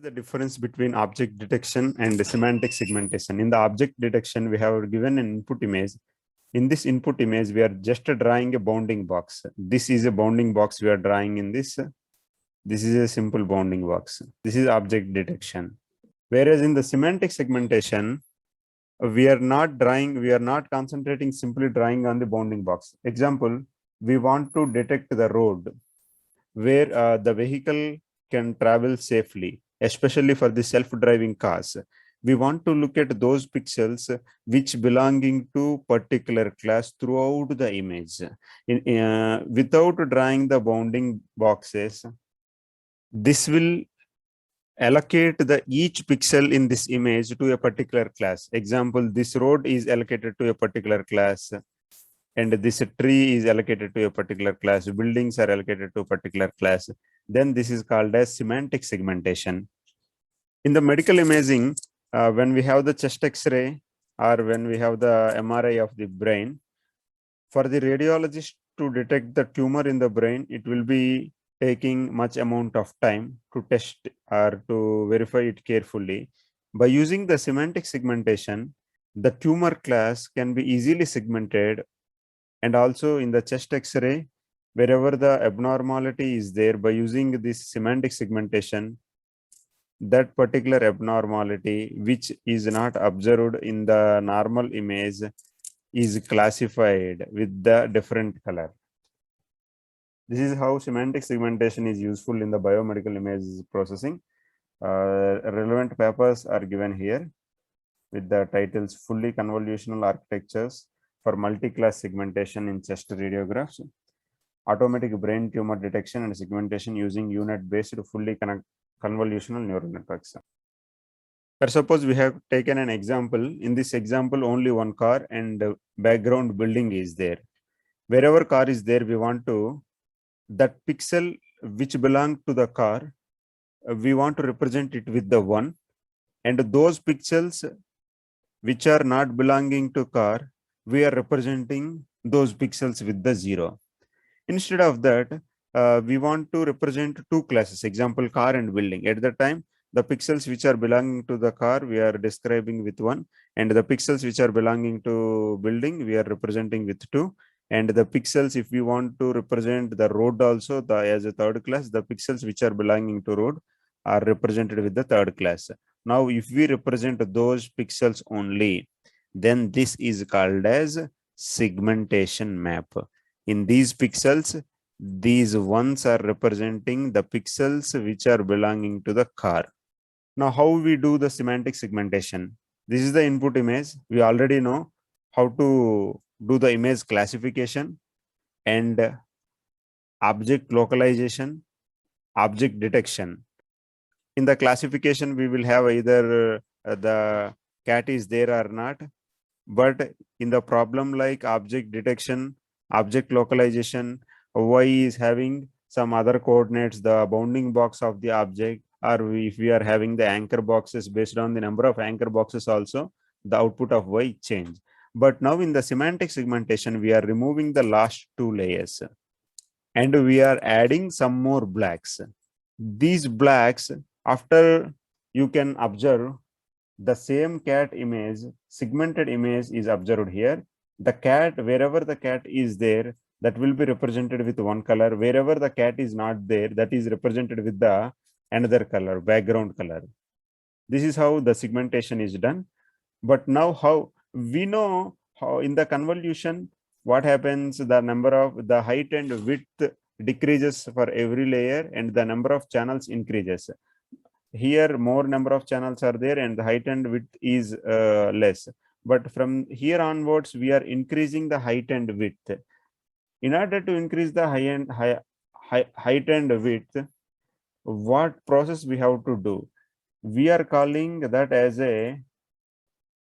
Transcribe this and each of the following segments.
is the difference between object detection and the semantic segmentation? In the object detection, we have given an input image. In this input image, we are just drawing a bounding box. This is a bounding box we are drawing in this. This is a simple bounding box. This is object detection. Whereas in the semantic segmentation, we are not concentrating simply drawing on the bounding box. Example, we want to detect the road where the vehicle can travel safely, especially for the self-driving cars. We want to look at those pixels which belonging to particular class throughout the image. Without drawing the bounding boxes, this will allocate the each pixel in this image to a particular class. Example, this road is allocated to a particular class, and this tree is allocated to a particular class, buildings are allocated to a particular class. Then this is called as semantic segmentation. In the medical imaging, when we have the chest x-ray or when we have the MRI of the brain, for the radiologist to detect the tumor in the brain, it will be taking much amount of time to test or to verify it carefully. By using the semantic segmentation, the tumor class can be easily segmented. And also in the chest x-ray, wherever the abnormality is there, by using this semantic segmentation, that particular abnormality which is not observed in the normal image is classified with the different color. This is how semantic segmentation is useful in the biomedical image processing. Relevant papers are given here with the titles Fully Convolutional Architectures for Multi-Class Segmentation in Chest Radiographs, Automatic Brain Tumor Detection and Segmentation using Unit-Based Fully Convolutional Neural Networks. Suppose we have taken an example. In this example, only one car and background building is there. Wherever car is there, we want to, that pixel which belong to the car, we want to represent it with the 1, and those pixels which are not belonging to car, we are representing those pixels with the 0. Instead of that, we want to represent two classes, example car and building. At the time, the pixels which are belonging to the car, we are describing with 1, and the pixels which are belonging to building, we are representing with 2. And the pixels, if we want to represent the road also as a third class, the pixels which are belonging to road are represented with the third class. Now, if we represent those pixels only, then this is called as segmentation map. In these pixels, these ones are representing the pixels which are belonging to the car. Now, how we do the semantic segmentation? This is the input image. We already know how to do the image classification and object localization, object detection. In the classification, we will have either the cat is there or not. But in the problem like object detection, object localization, Y is having some other coordinates, the bounding box of the object, or if we are having the anchor boxes, based on the number of anchor boxes also, the output of Y change. But now in the semantic segmentation, we are removing the last 2 layers and we are adding some more blacks. These blacks, after you can observe the same cat image, segmented image is observed here. The cat, wherever the cat is there, that will be represented with one color. Wherever the cat is not there, that is represented with the another color, background color. This is how the segmentation is done. But now how we know how in the convolution, what happens, the number of the height and width decreases for every layer and the number of channels increases. Here more number of channels are there and the height and width is less. But from here onwards, we are increasing the height and width. In order to increase the height and width, what process we have to do? We are calling that as a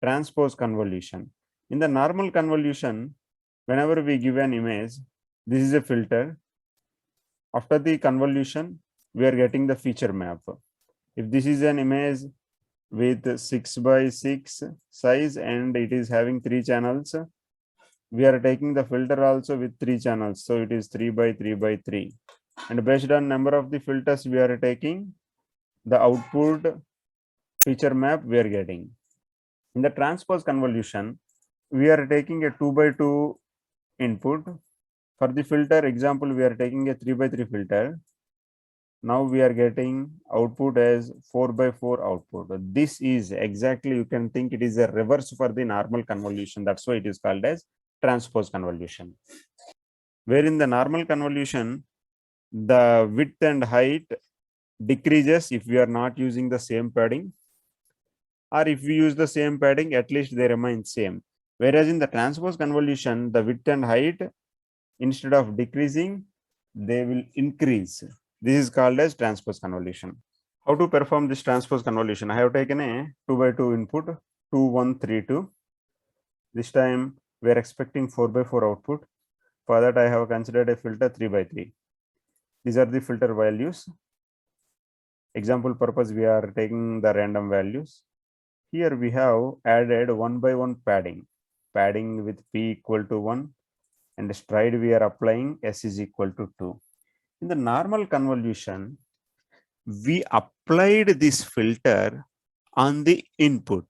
transpose convolution. In the normal convolution, whenever we give an image, this is a filter. After the convolution, we are getting the feature map. If this is an image with 6 by 6 size and it is having 3 channels, we are taking the filter also with 3 channels. So it is 3 by 3 by 3. And based on number of the filters we are taking, the output feature map we are getting. In the transpose convolution, we are taking a 2 by 2 input. For the filter example, we are taking a 3 by 3 filter. Now we are getting output as 4 by 4 output. This is exactly, you can think it is a reverse for the normal convolution. That's why it is called as transpose convolution. Where in the normal convolution, the width and height decreases if we are not using the same padding, or if we use the same padding, at least they remain same. Whereas in the transpose convolution, the width and height, instead of decreasing, they will increase. This is called as transpose convolution. How to perform this transpose convolution? I have taken a 2 by 2 input, 2, 1, 3, 2. This time we are expecting 4 by 4 output. For that, I have considered a filter 3 by 3. These are the filter values. Example purpose, we are taking the random values. Here we have added 1 by 1 padding with p equal to 1, and stride we are applying s is equal to 2. In the normal convolution, we applied this filter on the input.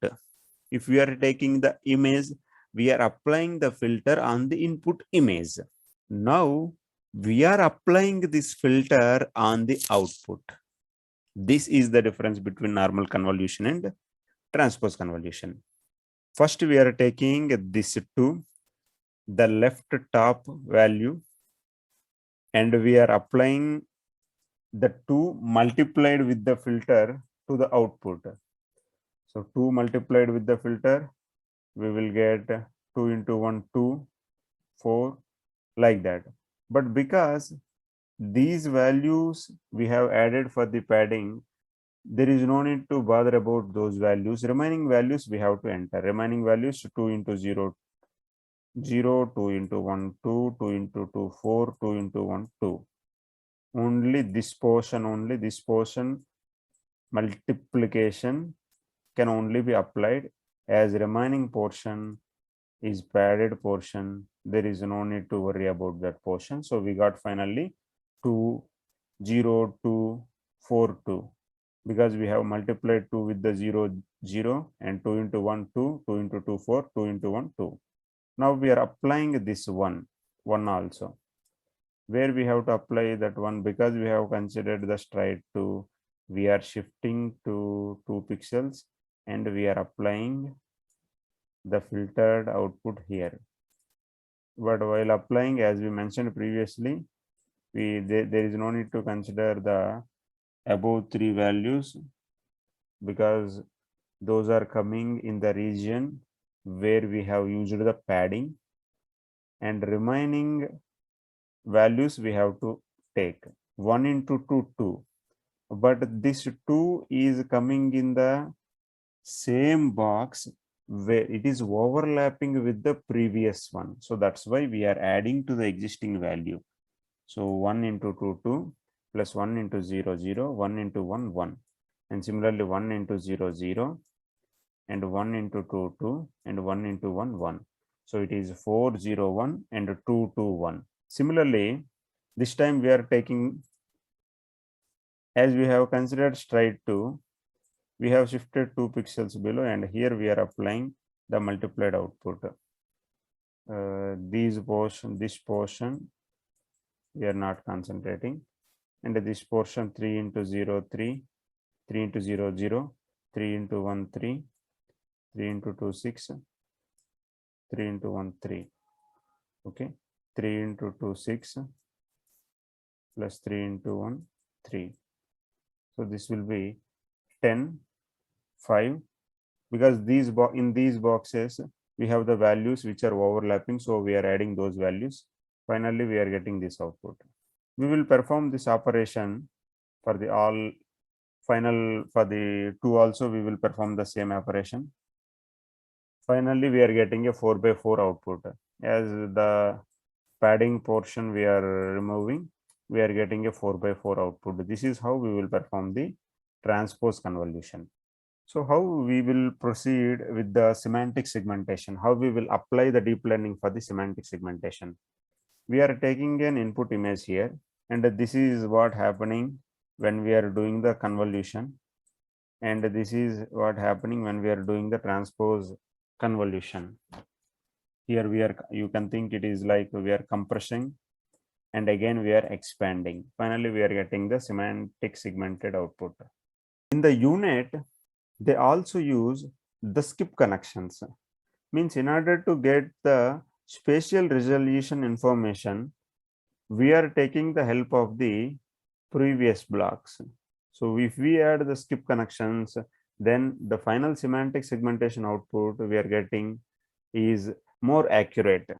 If we are taking the image, we are applying the filter on the input image. Now we are applying this filter on the output. This is the difference between normal convolution and transpose convolution. First, we are taking this 2, the left top value, and we are applying the 2 multiplied with the filter to the output. So 2 multiplied with the filter, we will get 2 into 1, 2, 4, like that. But because these values we have added for the padding, there is no need to bother about those values. Remaining values we have to enter. Remaining values 2 into 0, 0, 2 into 1, 2, 2 into 2, 4, 2 into 1, 2. Only this portion multiplication can only be applied, as remaining portion is padded portion. There is no need to worry about that portion. So we got finally 2, 0, 2, 4, 2. Because we have multiplied 2 with the 0, 0, and 2 into 1, 2, 2 into 2, 4, 2 into 1, 2. Now we are applying this 1 also. Where we have to apply that 1, because we have considered the stride 2, we are shifting to 2 pixels and we are applying the filtered output here. But while applying, as we mentioned previously, there is no need to consider the above 3 values, because those are coming in the region where we have used the padding, and remaining values we have to take. 1 into 2, 2. But this 2 is coming in the same box where it is overlapping with the previous one. So that's why we are adding to the existing value. So 1 into 2, 2, plus 1 into 0, 0, 1 into 1, 1. And similarly 1 into 0, 0, and 1 into 2, 2, and 1 into 1, 1. So it is 4, 0, 1, and 2, 2, 1. Similarly, this time we are taking, as we have considered stride 2, we have shifted 2 pixels below, and here we are applying the multiplied output. This portion we are not concentrating, and this portion 3 into 0, 3, 3 into 0, 0, 3 into 1, 3, 3 into 2, 6, 3 into 1, 3. Okay, 3 into 2, 6, plus 3 into 1, 3. So this will be 10, 5, because in these boxes we have the values which are overlapping, so we are adding those values. Finally, we are getting this output. We will perform this operation for the all final. For the 2 also we will perform the same operation. Finally, we are getting a 4 by 4 output. As the padding portion we are removing, we are getting a 4 by 4 output. This is how we will perform the transpose convolution. So how we will proceed with the semantic segmentation, how we will apply the deep learning for the semantic segmentation. We are taking an input image here, and this is what happening when we are doing the convolution. and this is what happening when we are doing the transpose convolution. Here we are, you can think it is like we are compressing and again we are expanding. Finally, we are getting the semantic segmented output. In the unit, they also use the skip connections. Means in order to get the spatial resolution information, we are taking the help of the previous blocks. So if we add the skip connections, then the final semantic segmentation output we are getting is more accurate.